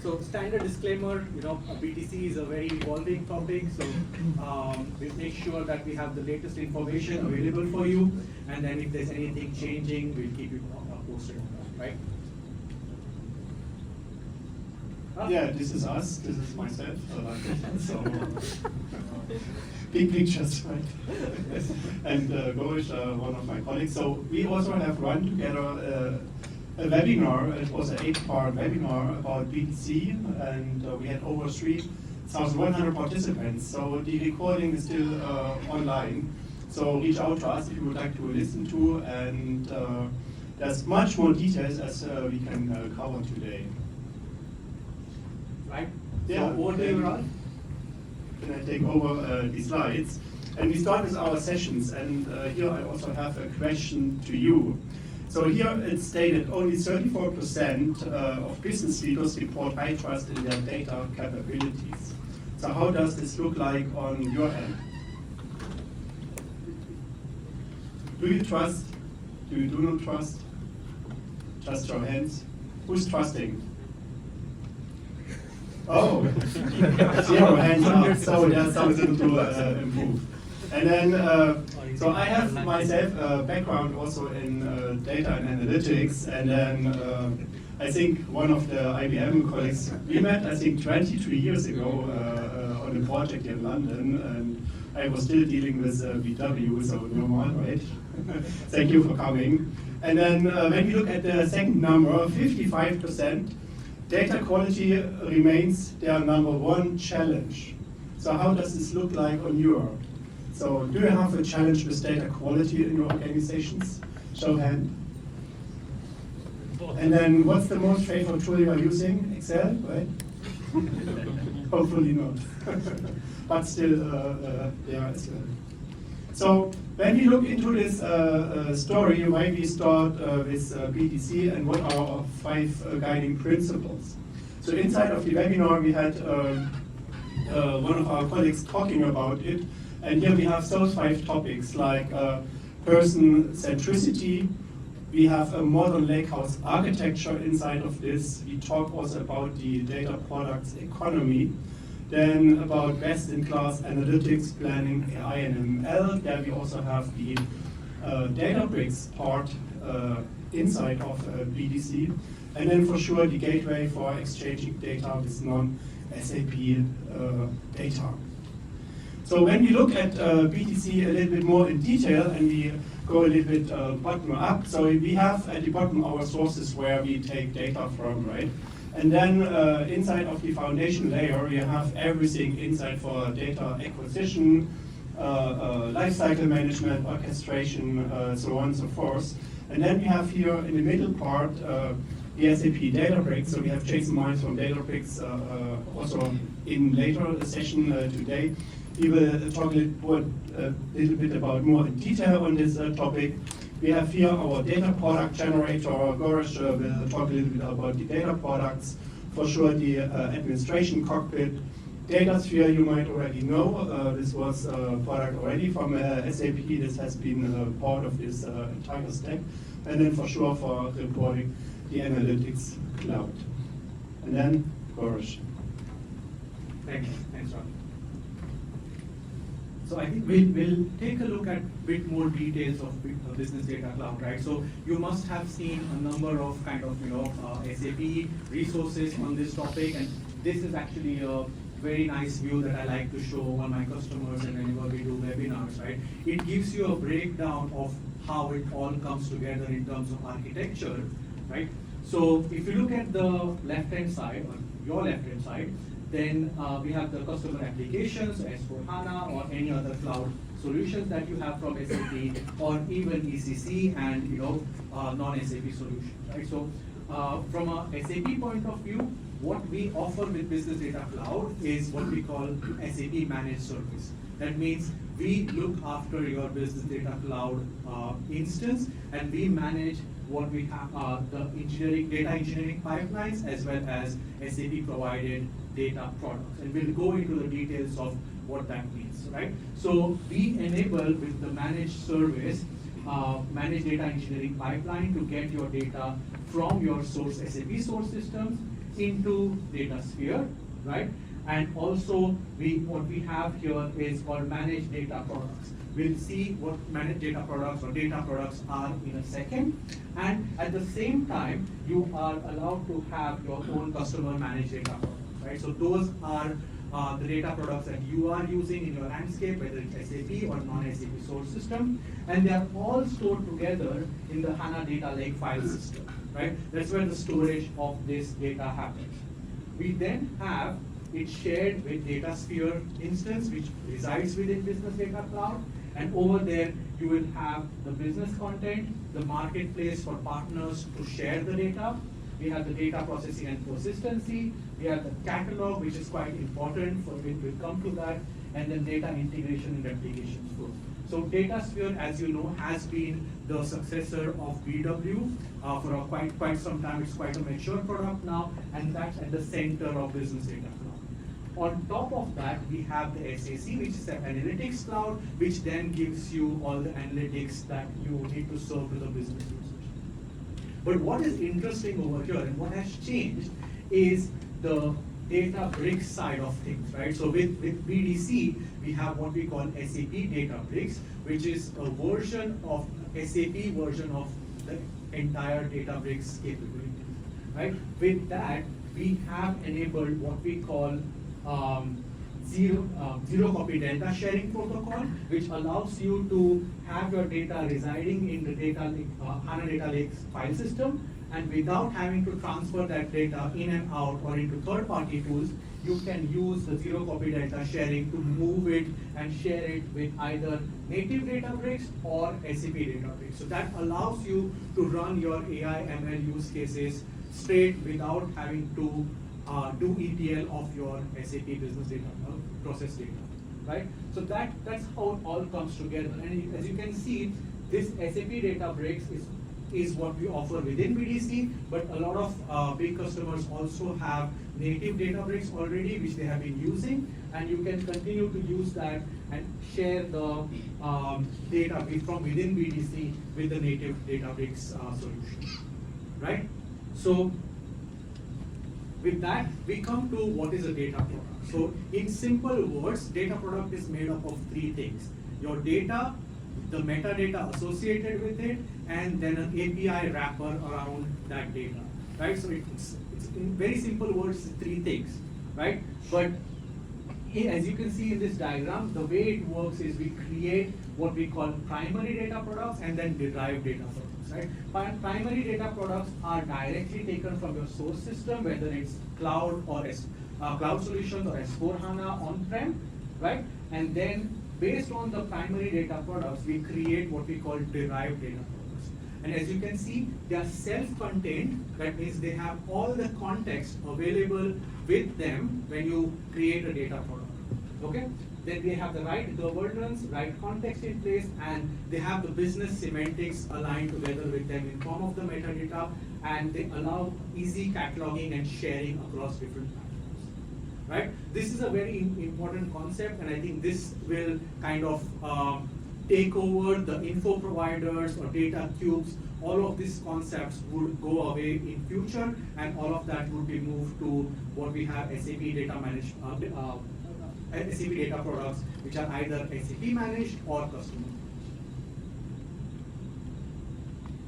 So standard disclaimer, BTC is a very evolving topic, so we make sure that we have the latest information available for you, and then if there's anything changing, we'll keep you posted on that, right? Yeah, this is us, this is myself. So, big pictures, right? And Gaurish, one of my colleagues. So we also have run together a webinar. It was an 8-part webinar about BTC, and we had over 3,100 participants. So the recording is still online. So reach out to us if you would like to listen to, and there's much more details as we can cover today. Right? Yeah. So over to you, Ralph. Can I take over the slides? And we start with our sessions, and here I also have a question to you. So here it's stated only 34% of business leaders report high trust in their data capabilities. So how does this look like on your end? Do you trust? Do you do not trust? Just your hands. Who's trusting? Oh, 0 hands up, so there's something to improve. And then, so I have myself a background also in data and analytics, and then I think one of the IBM colleagues, we met I think 23 years ago on a project in London, and I was still dealing with BW, so normal, right? Thank you for coming. And then when we look at the second number, 55%, data quality remains their #1 challenge. So how does this look like on your? So do you have a challenge with data quality in your organizations? Show of hand. And then what's the most favorite tool you are using? Excel, right? Hopefully not. But still there as well. So when we look into this story, why we start with BTC and what are our 5 guiding principles. So inside of the webinar we had one of our colleagues talking about it, and here we have those 5 topics like person centricity. We have a modern lakehouse architecture inside of this. We talk also about the data products economy. Then about best-in-class analytics, planning, AI and ML. There we also have the Databricks part inside of BDC. And then for sure the gateway for exchanging data with non-SAP data. So when we look at BTC a little bit more in detail and we go a little bit bottom up, so we have at the bottom our sources where we take data from, right? And then inside of the foundation layer, you have everything inside for data acquisition, lifecycle management, orchestration, so on and so forth. And then we have here in the middle part the SAP Databricks. So we have Jason Miles from Databricks also in later session today. He will talk a little bit about more in detail on this topic. We have here our data product generator. Gaurish will talk a little bit about the data products. For sure, the administration cockpit. DataSphere, you might already know. This was a product already from SAP. This has been part of this entire stack. And then for sure, for reporting, the analytics cloud. And then, Gaurish. Thanks, Rob. So I think we'll take a look at a bit more details of Business Data Cloud, right? So you must have seen a number of kind of, SAP resources on this topic, and this is actually a very nice view that I like to show all my customers and whenever we do webinars, right? It gives you a breakdown of how it all comes together in terms of architecture, right? So if you look at the left-hand side, or your left-hand side, then we have the customer applications, S/4HANA or any other cloud solutions that you have from SAP, or even ECC and non-SAP solutions, right? So from a SAP point of view, what we offer with Business Data Cloud is what we call SAP Managed Service. That means we look after your Business Data Cloud instance, and we manage what we have, the data engineering pipelines, as well as SAP provided data products. And we'll go into the details of what that means, right? So we enable with the managed service, managed data engineering pipeline to get your data from your source SAP source systems into DataSphere, right? And also, what we have here is called managed data products. We'll see what managed data products or data products are in a second. And at the same time, you are allowed to have your own customer managed data products, right? So those are the data products that you are using in your landscape, whether it's SAP or non-SAP source system, and they are all stored together in the HANA data lake file system, right? That's where the storage of this data happens. We then have it shared with DataSphere instance, which resides within Business Data Cloud, and over there you will have the business content, the marketplace for partners to share the data. We have the data processing and consistency. We have the catalog, which is quite important for when we come to that, and then data integration and replication flow. So DataSphere, as you know, has been the successor of BW for quite some time. It's quite a mature product now, and that's at the center of Business Data Cloud. On top of that, we have the SAC, which is an analytics cloud, which then gives you all the analytics that you need to serve to the business users. But what is interesting over here and what has changed is the Databricks side of things, right? So with BDC, we have what we call SAP Databricks, which is a version of SAP version of the entire Databricks capability, right? With that, we have enabled what we call zero copy data sharing protocol, which allows you to have your data residing in the HANA Data Lake file system, and without having to transfer that data in and out or into third-party tools, you can use the zero copy data sharing to move it and share it with either native Databricks or SAP Databricks. So that allows you to run your AI ML use cases straight without having to do ETL of your SAP business data, process data, right? So that's how it all comes together. And as you can see, this SAP Databricks is what we offer within BDC, but a lot of big customers also have native Databricks already, which they have been using, and you can continue to use that and share the data from within BDC with the native Databricks solution, right? So with that, we come to what is a data product. So in simple words, data product is made up of three things: your data, the metadata associated with it, and then an API wrapper around that data, right? So it's in very simple words, three things, right? But as you can see in this diagram, the way it works is we create what we call primary data products and then derived data products, right? Primary data products are directly taken from your source system, whether it's cloud or cloud solutions or S/4HANA on-prem, right? And then based on the primary data products, we create what we call derived data products. And as you can see, they are self-contained. That means they have all the context available with them when you create a data product, okay? Then they have the right governance, right context in place, and they have the business semantics aligned together with them in form of the metadata, and they allow easy cataloging and sharing across different platforms, right? This is a very important concept, and I think this will kind of take over the info providers or data cubes. All of these concepts would go away in future, and all of that would be moved to what we have SAP data managed, SAP data products, which are either SAP managed or customer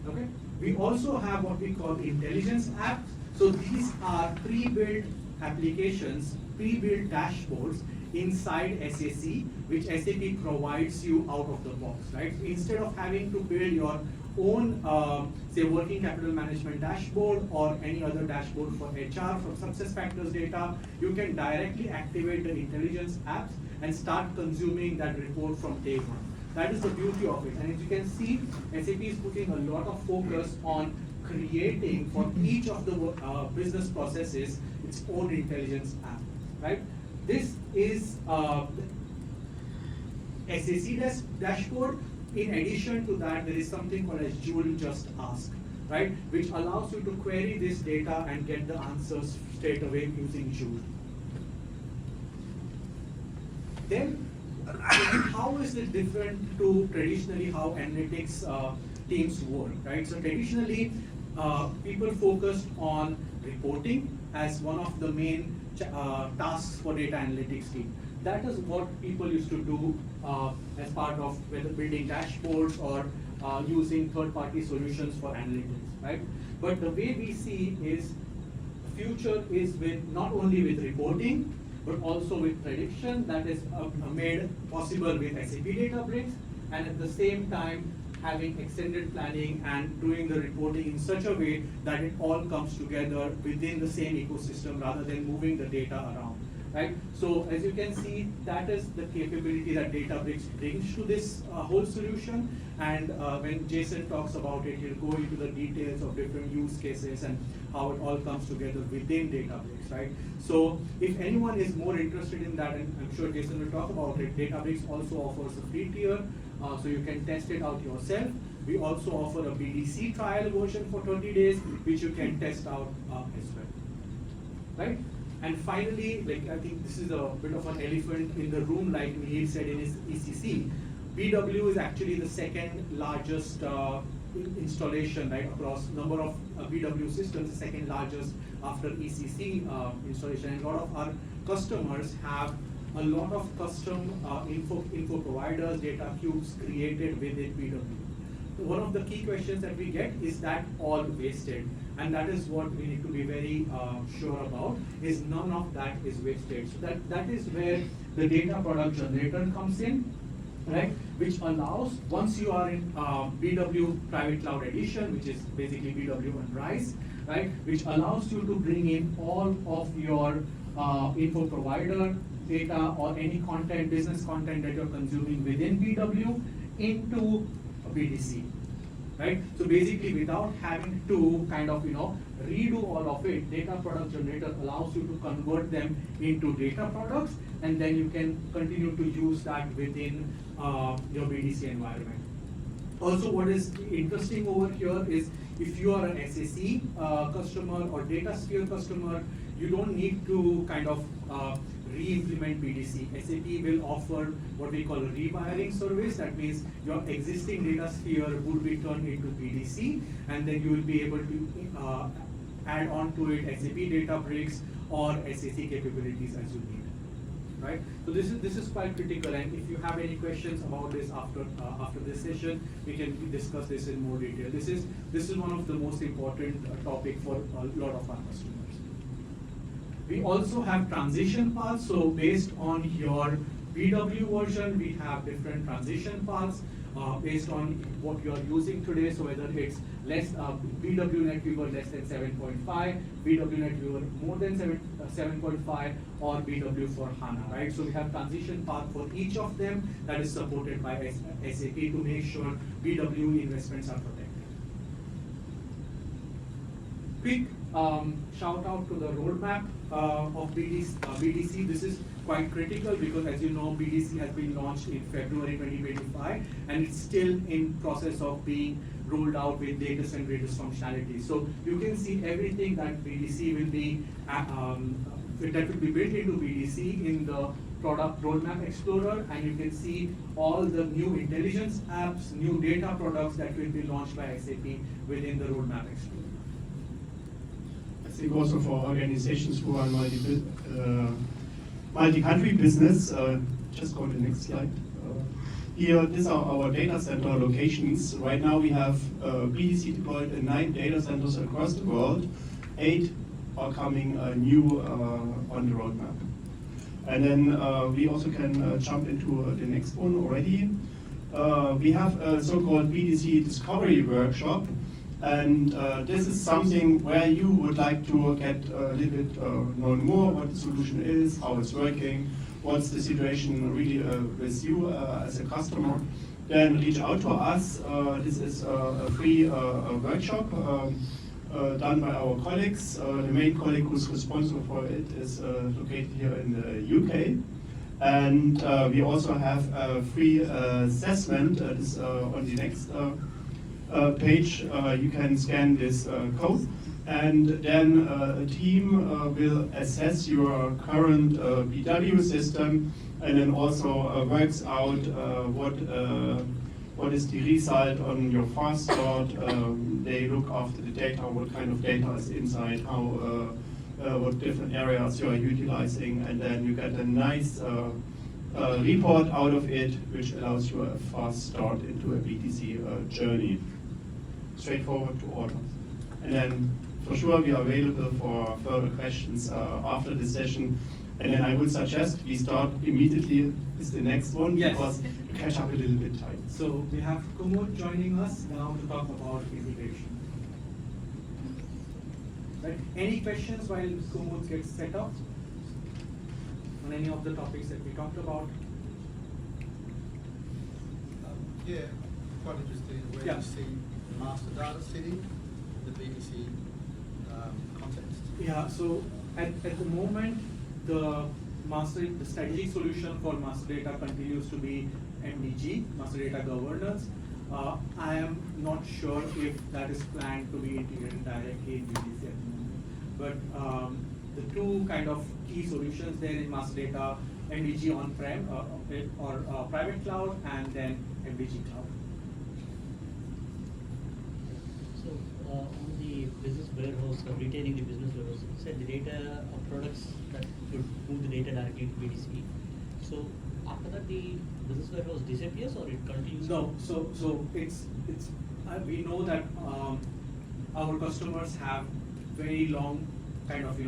managed. Okay. We also have what we call intelligence apps. So these are pre-built applications, pre-built dashboards inside SAC, which SAP provides you out of the box, right? Instead of having to build your own, say, working capital management dashboard or any other dashboard for HR, for success factors data, you can directly activate the intelligence apps and start consuming that report from day one. That is the beauty of it. And as you can see, SAP is putting a lot of focus on creating for each of the business processes its own intelligence app, right? This is SAC dashboard. In addition to that, there is something called as Joule Just Ask, right? Which allows you to query this data and get the answers straight away using Joule. Then, how is it different to traditionally how analytics teams work, right? So traditionally, people focused on reporting as one of the main tasks for data analytics team. That is what people used to do as part of whether building dashboards or using third-party solutions for analytics, right? But the way we see is the future is with not only with reporting, but also with prediction that is made possible with SAP Databricks, and at the same time having extended planning and doing the reporting in such a way that it all comes together within the same ecosystem rather than moving the data around. Right? So as you can see, that is the capability that Databricks brings to this whole solution. And when Jason talks about it, he'll go into the details of different use cases and how it all comes together within Databricks, right? So if anyone is more interested in that, and I'm sure Jason will talk about it, Databricks also offers a free tier, so you can test it out yourself. We also offer a BDC trial version for 30 days, which you can test out as well, right? And finally, like I think this is a bit of an elephant in the room, like Mihir said in his ECC. BW is actually the second largest installation, right, across number of BW systems, the second largest after ECC installation. And a lot of our customers have a lot of custom info providers, data cubes created within BW. One of the key questions that we get is that all wasted? And that is what we need to be very sure about, is none of that is wasted. So that is where the data product generator comes in, right? Which allows, once you are in BW Private Cloud Edition, which is basically BW and RISE, right? Which allows you to bring in all of your info provider data or any content, business content that you're consuming within BW into BDC. Right? So basically, without having to kind of redo all of it, data product generator allows you to convert them into data products, and then you can continue to use that within your BDC environment. Also, what is interesting over here is if you are an SAC customer or DataSphere customer, you don't need to kind of re-implement BDC. SAP will offer what we call a rewiring service. That means your existing data sphere would be turned into BDC, and then you will be able to add on to it SAP Databricks or SAC capabilities as you need. Right? So this is quite critical, and if you have any questions about this after this session, we can discuss this in more detail. This is one of the most important topic for a lot of our customers. We also have transition paths. So based on your BW version, we have different transition paths based on what you are using today. So whether it's less BW NetWeaver less than 7.5, BW NetWeaver more than 7.5, or BW for HANA, right? So we have transition path for each of them that is supported by SAP to make sure BW investments are protected. Quick shout out to the roadmap of BDC. This is quite critical because, as you know, BDC has been launched in February 2025, and it's still in process of being rolled out with latest and greatest functionality. So you can see everything that BDC will be that will be built into BDC in the product roadmap explorer, and you can see all the new intelligence apps, new data products that will be launched by SAP within the roadmap explorer. I think also for organizations who are multi-country business, just go to the next slide. Here, these are our data center locations. Right now we have BDC deployed in 9 data centers across the world. 8 are coming new on the roadmap. And then we also can jump into the next one already. We have a so-called BDC Discovery Workshop. And this is something where you would like to get a little bit know more what the solution is, how it's working, what's the situation really with you as a customer. Then reach out to us. This is a free workshop done by our colleagues. The main colleague who's responsible for it is located here in the UK. And we also have a free assessment. This on the next page. You can scan this code, and then a team will assess your current BW system, and then also works out what what is the result on your fast start. They look after the data, what kind of data is inside, how what different areas you are utilizing, and then you get a nice report out of it, which allows you a fast start into a BTC journey. Straightforward to order. And then for sure we are available for further questions after the session. And then I would suggest we start immediately with the next one, Yes. because we catch up a little bit tight. So we have Kumud joining us now to talk about integration. Right. Any questions while Kumud gets set up on any of the topics that we talked about? Yeah, quite interested in where Yeah. you see master data sitting in the BDC context. Yeah, so at the moment, the strategic solution for master data continues to be MDG, master data governance. I am not sure if that is planned to be integrated directly in BDC at the moment. But the two kind of key solutions there in master data, MDG on-prem or private cloud, and then MDG cloud. So on the business warehouse, retaining the business warehouse, you said the data products that could move the data directly to BDC. So after that, the business warehouse disappears or it continues? No, so it's we know that our customers have very long kind of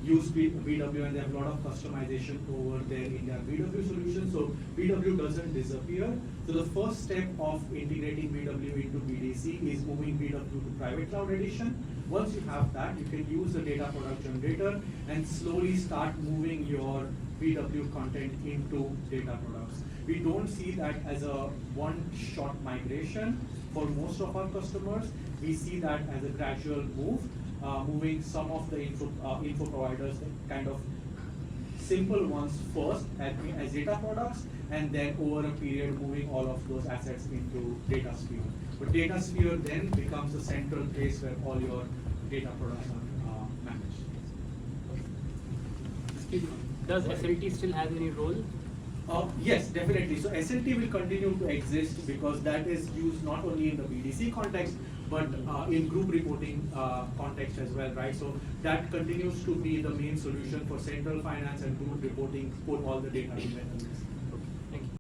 use BW, and they have a lot of customization over there in their BW solution. So BW doesn't disappear. So the first step of integrating BW into BDC is moving BW to private cloud edition. Once you have that, you can use the data product generator and slowly start moving your BW content into data products. We don't see that as a one-shot migration for most of our customers. We see that as a gradual move, moving some of the info providers, kind of simple ones first as data products, and then over a period moving all of those assets into DataSphere. But DataSphere then becomes the central place where all your data products are managed. Does SLT still have any role? Yes, definitely. So SLT will continue to exist because that is used not only in the BDC context, but in group reporting context as well, right? So that continues to be the main solution for central finance and group reporting, put all the data in there.